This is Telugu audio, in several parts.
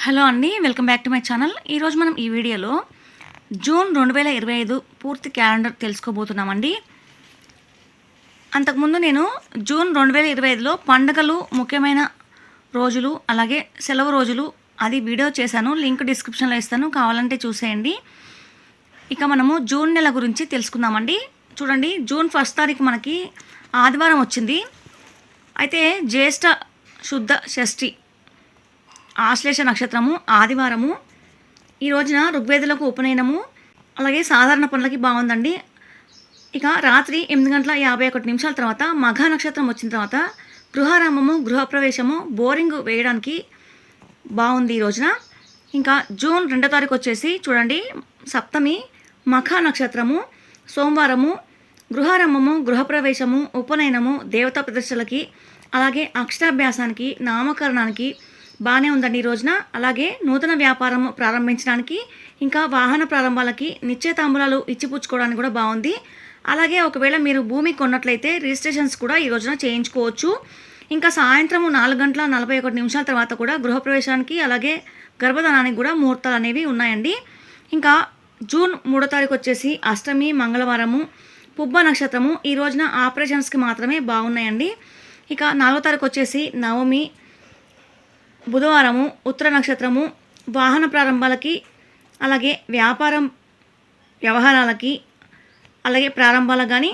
హలో అండి, welcome back to my channel. ఈరోజు మనం ఈ వీడియోలో జూన్ 2025 పూర్తి క్యాలెండర్ తెలుసుకోబోతున్నామండి. అంతకుముందు నేను జూన్ 2025లో పండుగలు, ముఖ్యమైన రోజులు, అలాగే సెలవు రోజులు అది వీడియో చేశాను. లింక్ డిస్క్రిప్షన్లో ఇస్తాను, కావాలంటే చూసేయండి. ఇక మనము జూన్ నెల గురించి తెలుసుకుందామండి. చూడండి, జూన్ 1 తారీఖు మనకి ఆదివారం వచ్చింది. అయితే జ్యేష్ఠ శుద్ధ షష్ఠి ఆశ్లేష నక్షత్రము ఆదివారము. ఈ రోజున ఋగ్వేదులకు ఉపనయనము, అలాగే సాధారణ పనులకి బాగుందండి. ఇక రాత్రి 8:51 తర్వాత మఘ నక్షత్రం వచ్చిన తర్వాత గృహారంభము, గృహప్రవేశము, బోరింగ్ వేయడానికి బాగుంది ఈ రోజున. ఇంకా జూన్ 2 తారీఖు వచ్చేసి చూడండి, సప్తమి, మఖ నక్షత్రము, సోమవారము, గృహారంభము, గృహప్రవేశము, ఉపనయనము, దేవతా ప్రదర్శనలకి, అలాగే అక్షరాభ్యాసానికి, నామకరణానికి బాగానే ఉందండి ఈ రోజున. అలాగే నూతన వ్యాపారం ప్రారంభించడానికి, ఇంకా వాహన ప్రారంభాలకి, నిశ్చయతాంబూలాలు ఇచ్చిపుచ్చుకోవడానికి కూడా బాగుంది. అలాగే ఒకవేళ మీరు భూమి కొన్నట్లయితే రిజిస్ట్రేషన్స్ కూడా ఈ రోజున చేయించుకోవచ్చు. ఇంకా సాయంత్రం 4:41 తర్వాత కూడా గృహప్రవేశానికి, అలాగే గర్భధానానికి కూడా ముహూర్తాలు అనేవి ఉన్నాయండి. ఇంకా జూన్ 3 తారీఖు వచ్చేసి అష్టమి, మంగళవారము, పుబ్బ నక్షత్రము. ఈ రోజున ఆపరేషన్స్కి మాత్రమే బాగున్నాయండి. ఇక 4 తారీఖు వచ్చేసి నవమి, బుధవారము, ఉత్తర నక్షత్రము, వాహన ప్రారంభాలకి, అలాగే వ్యాపారం వ్యవహారాలకి, అలాగే ప్రారంభాలకు కానీ,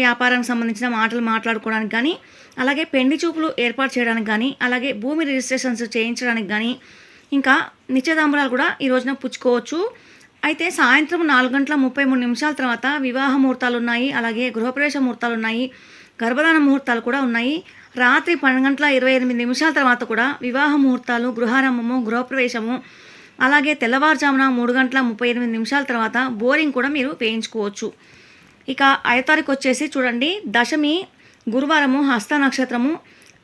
వ్యాపారానికి సంబంధించిన మాటలు మాట్లాడుకోవడానికి కానీ, అలాగే పెండి చూపులు ఏర్పాటు చేయడానికి కానీ, అలాగే భూమి రిజిస్ట్రేషన్స్ చేయించడానికి కానీ, ఇంకా నిశ్చయతాంబూలాలు కూడా ఈ రోజున పుచ్చుకోవచ్చు. అయితే సాయంత్రం 4:33 తర్వాత వివాహ ముహూర్తాలు ఉన్నాయి, అలాగే గృహప్రవేశ ముహూర్తాలు ఉన్నాయి, గర్భధాన ముహూర్తాలు కూడా ఉన్నాయి. రాత్రి 12:28 తర్వాత కూడా వివాహ ముహూర్తాలు, గృహారంభము, గృహప్రవేశము, అలాగే తెల్లవారుజామున 3:38 తర్వాత బోరింగ్ కూడా మీరు వేయించుకోవచ్చు. ఇక 5 తారీఖు వచ్చేసి చూడండి, దశమి, గురువారము, హస్త నక్షత్రము.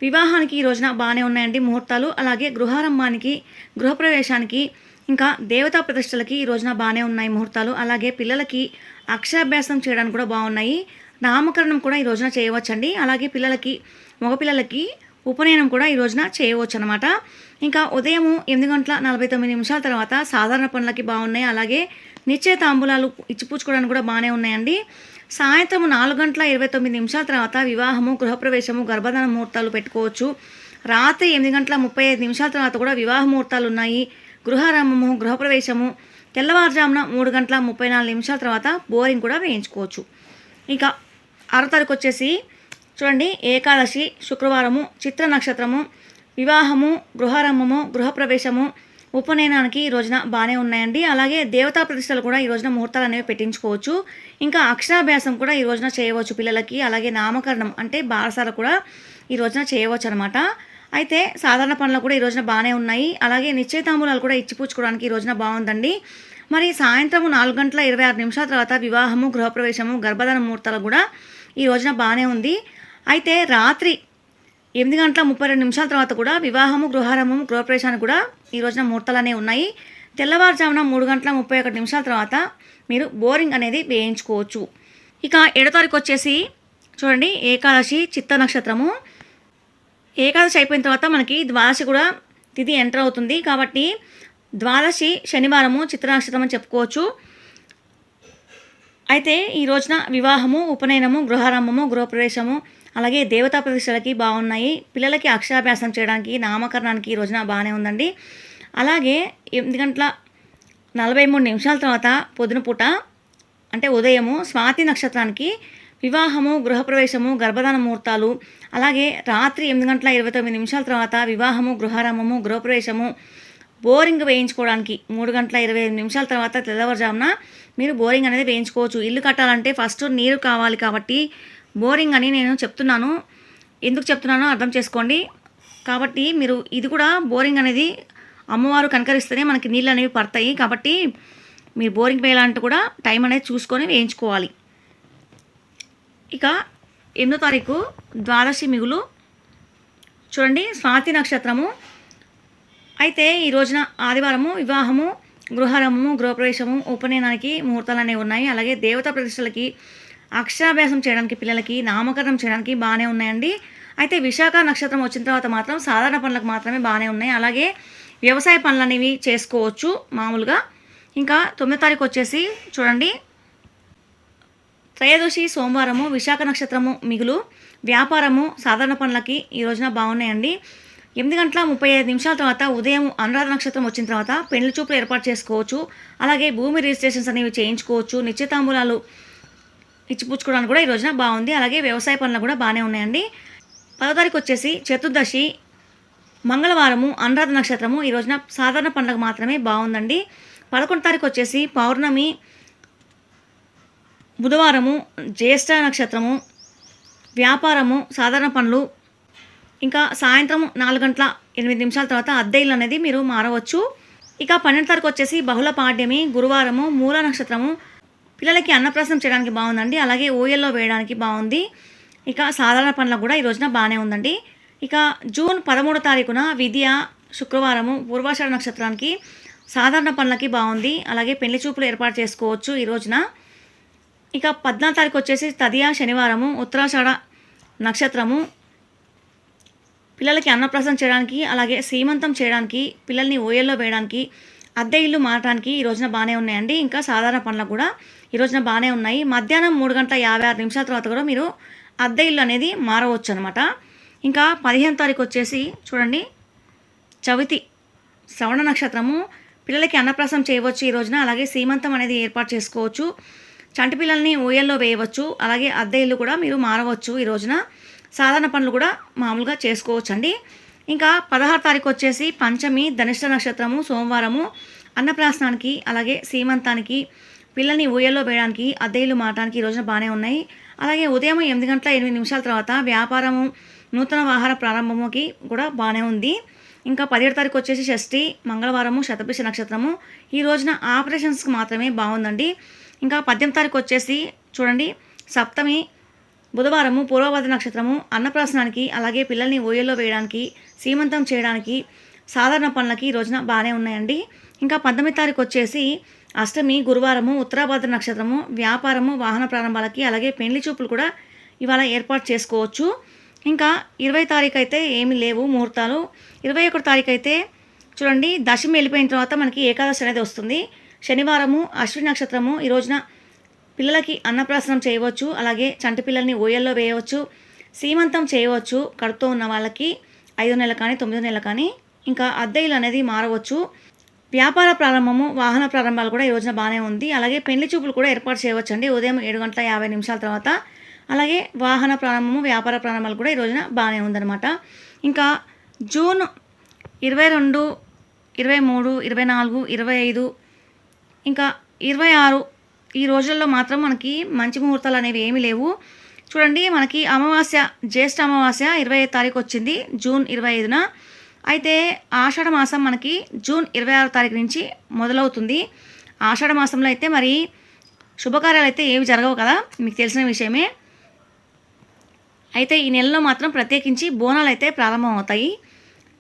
వివాహానికి ఈ రోజున బాగానే ఉన్నాయండి ముహూర్తాలు, అలాగే గృహారంభానికి, గృహప్రవేశానికి, ఇంకా దేవతా ప్రతిష్టలకి ఈ రోజున బాగానే ఉన్నాయి ముహూర్తాలు. అలాగే పిల్లలకి అక్షరాభ్యాసం చేయడానికి కూడా బాగున్నాయి. నామకరణం కూడా ఈ రోజున చేయవచ్చండి. అలాగే పిల్లలకి, మగపిల్లలకి ఉపనయనం కూడా ఈ రోజున చేయవచ్చు అనమాట. ఇంకా ఉదయం 8:49 తర్వాత సాధారణ పనులకి బాగున్నాయి, అలాగే నిశ్చయ తాంబూలాలు ఇచ్చిపుచ్చుకోవడానికి కూడా బాగానే ఉన్నాయండి. సాయంత్రం 4:29 తర్వాత వివాహము, గృహప్రవేశము, గర్భధాన ముహూర్తాలు పెట్టుకోవచ్చు. రాత్రి 8:35 తర్వాత కూడా వివాహ ముహూర్తాలు ఉన్నాయి, గృహారంభము, గృహప్రవేశము, తెల్లవారుజామున 3:34 తర్వాత బోరింగ్ కూడా వేయించుకోవచ్చు. ఇంకా 6 తారీఖు వచ్చేసి చూడండి, ఏకాదశి, శుక్రవారము, చిత్ర నక్షత్రము, వివాహము, గృహారంభము, గృహప్రవేశము, ఉపనయనానికి ఈ రోజున బాగానే ఉన్నాయండి. అలాగే దేవతా ప్రతిష్టలు కూడా ఈ రోజున ముహూర్తాలు అనేవి పెట్టించుకోవచ్చు. ఇంకా అక్షరాభ్యాసం కూడా ఈ రోజున చేయవచ్చు పిల్లలకి, అలాగే నామకరణం అంటే బారసాల కూడా ఈ రోజున చేయవచ్చు అనమాట. అయితే సాధారణ పనులు కూడా ఈ రోజున బాగానే ఉన్నాయి, అలాగే నిశ్చయతాంబూలాలు కూడా ఇచ్చిపుచ్చుకోవడానికి ఈ రోజున బాగుందండి. మరి సాయంత్రం 4:26 తర్వాత వివాహము, గృహప్రవేశము, గర్భధాన ముహూర్తాలు కూడా ఈ రోజున బాగానే ఉంది. అయితే రాత్రి 8:32 తర్వాత కూడా వివాహము, గృహారంభము, గృహప్రవేశానికి కూడా ఈ రోజున ముహూర్తాలు అనేవి ఉన్నాయి. తెల్లవారుజామున 3:31 తర్వాత మీరు బోరింగ్ అనేది వేయించుకోవచ్చు. ఇక 7 తారీఖు వచ్చేసి చూడండి, ఏకాదశి, చిత్త నక్షత్రము. ఏకాదశి అయిపోయిన తర్వాత మనకి ద్వాదశి కూడా తిథి ఎంటర్ అవుతుంది. కాబట్టి ద్వాదశి శనివారము, చిత్ర నక్షత్రం అని చెప్పుకోవచ్చు. అయితే ఈ రోజున వివాహము, ఉపనయనము, గృహారంభము, గృహప్రవేశము, అలాగే దేవతా ప్రతిష్టలకి బాగున్నాయి. పిల్లలకి అక్షరాభ్యాసం చేయడానికి, నామకరణానికి ఈ రోజున బాగానే ఉందండి. అలాగే 8:43 తర్వాత పొద్దున పూట అంటే ఉదయము స్వాతి నక్షత్రానికి వివాహము, గృహప్రవేశము, గర్భధాన ముహూర్తాలు, అలాగే రాత్రి 8:29 తర్వాత వివాహము, గృహారంభము, గృహప్రవేశము, బోరింగ్ వేయించుకోవడానికి 3:28 తర్వాత తెల్లవారుజామున మీరు బోరింగ్ అనేది వేయించుకోవచ్చు. ఇల్లు కట్టాలంటే ఫస్ట్ నీరు కావాలి, కాబట్టి బోరింగ్ అని నేను చెప్తున్నాను. ఎందుకు చెప్తున్నానో అర్థం చేసుకోండి. కాబట్టి మీరు ఇది కూడా బోరింగ్ అనేది అమ్మవారు కనకరిస్తేనే మనకి నీళ్ళు అనేవి పడతాయి. కాబట్టి మీరు బోరింగ్ వేయాలంటే కూడా టైం అనేది చూసుకొని వేయించుకోవాలి. ఇక 8వ తారీఖు ద్వాదశి మిగులు. చూడండి, స్వాతి నక్షత్రము. అయితే ఈ రోజున ఆదివారము వివాహము, గృహారంభము, గృహప్రవేశము, ఉపనయనానికి ముహూర్తాలు అనేవి ఉన్నాయి. అలాగే దేవతా ప్రతిష్టలకి, అక్షరాభ్యాసం చేయడానికి, పిల్లలకి నామకరణం చేయడానికి బాగానే ఉన్నాయండి. అయితే విశాఖ నక్షత్రం వచ్చిన తర్వాత మాత్రం సాధారణ పనులకు మాత్రమే బాగానే ఉన్నాయి. అలాగే వ్యవసాయ పనులు అనేవి చేసుకోవచ్చు మామూలుగా. ఇంకా 9వ తారీఖు వచ్చేసి చూడండి, త్రయోదశి సోమవారము, విశాఖ నక్షత్రము మిగులు, వ్యాపారము, సాధారణ పనులకి ఈ రోజున బాగున్నాయండి. 8:35 తర్వాత ఉదయం అనురాధ నక్షత్రం వచ్చిన తర్వాత పెళ్లి చూపులు ఏర్పాటు చేసుకోవచ్చు. అలాగే భూమి రిజిస్ట్రేషన్స్ అనేవి చేయించుకోవచ్చు. నిశ్చితాంబూలాలు ఇచ్చిపుచ్చుకోవడానికి కూడా ఈ రోజున బాగుంది. అలాగే వ్యవసాయ పనులు కూడా బాగానే ఉన్నాయండి. 10వ తారీఖు వచ్చేసి చతుర్దశి మంగళవారము, అనురాధ నక్షత్రము ఈ రోజున సాధారణ పనులకు మాత్రమే బాగుందండి. 11వ తారీఖు వచ్చేసి పౌర్ణమి బుధవారము, జ్యేష్ఠ నక్షత్రము, వ్యాపారము, సాధారణ పనులు. ఇంకా సాయంత్రం 4:08 తర్వాత అద్దె ఇల్లు అనేది మీరు మారవచ్చు. ఇక 12వ తారీఖు వచ్చేసి బహుళ పాడ్యమి గురువారము, మూల నక్షత్రము, పిల్లలకి అన్నప్రాసనం చేయడానికి బాగుందండి. అలాగే ఊయల్లో వేయడానికి బాగుంది. ఇక సాధారణ పనులకు కూడా ఈ రోజున బాగానే ఉందండి. ఇక జూన్ 13వ తారీఖున విద్య శుక్రవారము, పూర్వాషాఢ నక్షత్రానికి సాధారణ పనులకి బాగుంది. అలాగే పెళ్లి చూపులు ఏర్పాటు చేసుకోవచ్చు ఈ రోజున. ఇక 14వ తారీఖు వచ్చేసి తదియ శనివారము, ఉత్తరాషాఢ నక్షత్రము, పిల్లలకి అన్నప్రాసనం చేయడానికి, అలాగే సీమంతం చేయడానికి, పిల్లల్ని ఊయల్లో వేయడానికి, అద్దె ఇల్లు మారడానికి ఈ రోజున బాగానే ఉన్నాయండి. ఇంకా సాధారణ పనులకు కూడా ఈ రోజున బాగానే ఉన్నాయి. మధ్యాహ్నం 3:56 తర్వాత కూడా మీరు అద్దె ఇల్లు అనేది మారవచ్చు అనమాట. ఇంకా 15వ తారీఖు వచ్చేసి చూడండి, చవితి శ్రవణ నక్షత్రము, పిల్లలకి అన్నప్రాసనం చేయవచ్చు ఈ రోజున. అలాగే సీమంతం అనేది ఏర్పాటు చేసుకోవచ్చు. చంటి పిల్లల్ని ఊయల్లో వేయవచ్చు. అలాగే అద్దె ఇల్లు కూడా మీరు మారవచ్చు ఈ రోజున. సాధారణ పనులు కూడా మామూలుగా చేసుకోవచ్చండి. ఇంకా 16వ తారీఖు వచ్చేసి పంచమి ధనిష్ట నక్షత్రము, సోమవారము, అన్నప్రాసనానికి, అలాగే సీమంతానికి, పిల్లల్ని ఊయల్లో వేయడానికి, అద్దె ఇల్లు మారడానికి ఈ రోజున బాగానే ఉన్నాయి. అలాగే ఉదయం 8:08 తర్వాత వ్యాపారము, నూతన వాహన ప్రారంభముకి కూడా బాగానే ఉంది. ఇంకా 17వ తారీఖు వచ్చేసి షష్ఠి మంగళవారము, శతభిష నక్షత్రము, ఈ రోజున ఆపరేషన్స్కి మాత్రమే బాగుందండి. ఇంకా 18వ తారీఖు వచ్చేసి చూడండి, సప్తమి బుధవారము, పూర్వభద్ర నక్షత్రము, అన్నప్రాసనానికి, అలాగే పిల్లల్ని ఊయల్లో వేయడానికి, సీమంతం చేయడానికి, సాధారణ పనులకి ఈ రోజున బాగానే ఉన్నాయండి. ఇంకా 19వ తారీఖు వచ్చేసి అష్టమి గురువారము, ఉత్తరాభద్ర నక్షత్రము, వ్యాపారము, వాహన ప్రారంభాలకి, అలాగే పెళ్లి చూపులు కూడా ఇవాళ ఏర్పాటు చేసుకోవచ్చు. ఇంకా 20వ తారీఖు అయితే ఏమీ లేవు ముహూర్తాలు. 21వ తారీఖు అయితే చూడండి, దశమి వెళ్ళిపోయిన తర్వాత మనకి ఏకాదశి అనేది వస్తుంది. శనివారము, అశ్విని నక్షత్రము, ఈ రోజున పిల్లలకి అన్నప్రాసనం చేయవచ్చు. అలాగే చంటి పిల్లల్ని ఊయల్లో వేయవచ్చు, సీమంతం చేయవచ్చు. కడుపుతో ఉన్న వాళ్ళకి 5 నెలలు కానీ 9 నెలలు కానీ. ఇంకా అద్దె ఇల్లు అనేది మారవచ్చు. వ్యాపార ప్రారంభము, వాహన ప్రారంభాలు కూడా ఈ రోజున బాగానే ఉంది. అలాగే పెళ్లి చూపులు కూడా ఏర్పాటు చేయవచ్చు అండి ఉదయం 7:50 తర్వాత. అలాగే వాహన ప్రారంభము, వ్యాపార ప్రారంభాలు కూడా ఈ రోజున బాగానే ఉందన్నమాట. ఇంకా జూన్ 22, 23, 24, 25 ఇంకా 26 ఈ రోజుల్లో మాత్రం మనకి మంచి ముహూర్తాలు అనేవి ఏమీ లేవు. చూడండి, మనకి అమావాస్య, జ్యేష్ఠ అమావాస్య 25వ తారీఖు వచ్చింది జూన్ 25న. అయితే ఆషాఢ మాసం మనకి జూన్ 26వ తారీఖు నుంచి మొదలవుతుంది. ఆషాఢ మాసంలో అయితే మరి శుభకార్యాలు అయితే ఏమి జరగవు కదా, మీకు తెలిసిన విషయమే. అయితే ఈ నెలలో మాత్రం ప్రత్యేకించి బోనాలు అయితే ప్రారంభం అవుతాయి.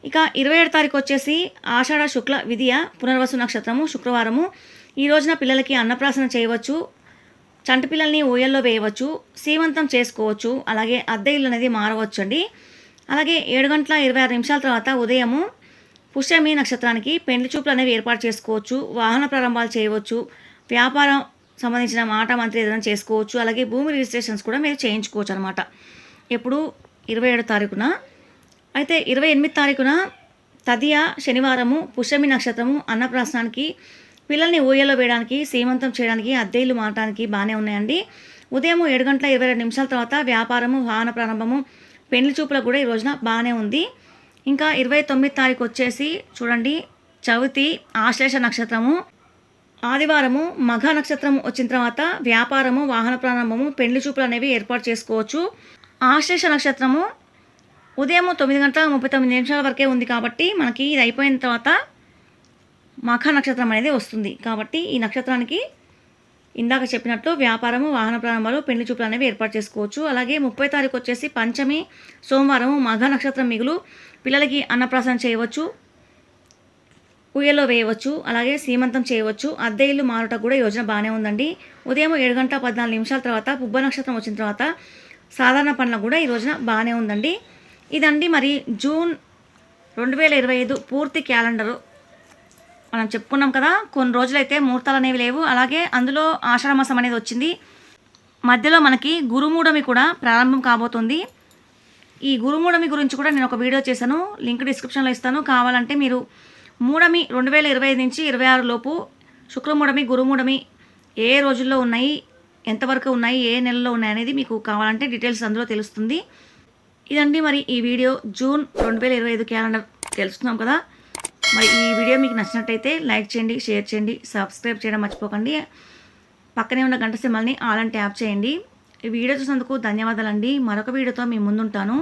ఇక 27వ తారీఖు వచ్చేసి ఆషాఢ శుక్ల విధియ పునర్వసు నక్షత్రము, శుక్రవారము, ఈ రోజున పిల్లలకి అన్నప్రాసన చేయవచ్చు, చంటి పిల్లల్ని ఊయల్లో వేయవచ్చు, సీమంతం చేసుకోవచ్చు. అలాగే అద్దె ఇల్లు అనేది మారవచ్చు అండి. అలాగే 7:26 తర్వాత ఉదయము పుష్యమి నక్షత్రానికి పెండ్లి చూపులు అనేవి ఏర్పాటు చేసుకోవచ్చు, వాహన ప్రారంభాలు చేయవచ్చు, వ్యాపారం సంబంధించిన మాట మంత్రి ఏదైనా చేసుకోవచ్చు. అలాగే భూమి రిజిస్ట్రేషన్స్ కూడా మీరు చేయించుకోవచ్చు అనమాట. ఎప్పుడు 27వ తారీఖున. అయితే 28వ తారీఖున తదియ శనివారము, పుష్యమి నక్షత్రము, అన్నప్రాసనానికి, పిల్లల్ని ఊయల్లో వేయడానికి, సీమంతం చేయడానికి, అద్దె ఇల్లు మారడానికి బాగానే ఉన్నాయండి. ఉదయం 7:22 తర్వాత వ్యాపారము, వాహన ప్రారంభము, పెళ్లి చూపులకు కూడా ఈ రోజున బాగానే ఉంది. ఇంకా 29వ తారీఖు వచ్చేసి చూడండి, చవితి ఆశ్లేష నక్షత్రము, ఆదివారము, మఘ నక్షత్రం వచ్చిన తర్వాత వ్యాపారము, వాహన ప్రారంభము, పెళ్లి చూపులు అనేవి ఏర్పాటు చేసుకోవచ్చు. ఆశ్లేష నక్షత్రము ఉదయం 9:39 వరకే ఉంది కాబట్టి మనకి ఇది అయిపోయిన తర్వాత మఖ నక్షత్రం అనేది వస్తుంది. కాబట్టి ఈ నక్షత్రానికి ఇందాక చెప్పినట్లు వ్యాపారము, వాహన ప్రారంభాలు, పెళ్లి చూపులు అనేవి ఏర్పాటు చేసుకోవచ్చు. అలాగే 30వ తారీఖు వచ్చేసి పంచమి సోమవారము, మఘ నక్షత్రం మిగులు, పిల్లలకి అన్నప్రాసన చేయవచ్చు, ఊయల్లో వేయవచ్చు, అలాగే సీమంతం చేయవచ్చు, అద్దె ఇల్లు మారుట కూడా ఈ రోజున బాగానే ఉందండి. ఉదయం 7:14 తర్వాత పుబ్బ నక్షత్రం వచ్చిన తర్వాత సాధారణ పనులకు కూడా ఈ రోజున బాగానే ఉందండి. ఇదండి మరి జూన్ 2025 పూర్తి క్యాలెండరు మనం చెప్పుకున్నాం కదా, కొన్ని రోజులైతే ముహూర్తాలు అనేవి లేవు. అలాగే అందులో ఆషాఢ మాసం అనేది వచ్చింది. మధ్యలో మనకి గురుమూఢమి కూడా ప్రారంభం కాబోతుంది. ఈ గురుమూఢమి గురించి కూడా నేను ఒక వీడియో చేశాను, లింక్ డిస్క్రిప్షన్లో ఇస్తాను. కావాలంటే మీరు మూఢమి 2025 నుంచి 26 లోపు శుక్రమూఢమి, గురుమూఢమి ఏ రోజుల్లో ఉన్నాయి, ఎంతవరకు ఉన్నాయి, ఏ నెలలో ఉన్నాయి అనేది మీకు కావాలంటే డీటెయిల్స్ అందులో తెలుస్తుంది. ఇదండి మరి ఈ వీడియో. జూన్ 2025 క్యాలెండర్ తెలుసుకున్నాం కదా. మరి ఈ వీడియో మీకు నచ్చినట్టయితే లైక్ చేయండి, షేర్ చేయండి, సబ్స్క్రైబ్ చేయడం మర్చిపోకండి. పక్కనే ఉన్న గంట సింబల్ని ఆల్ అని ట్యాప్ చేయండి. ఈ వీడియో చూసినందుకు ధన్యవాదాలండి. మరొక వీడియోతో మీ ముందుంటాను.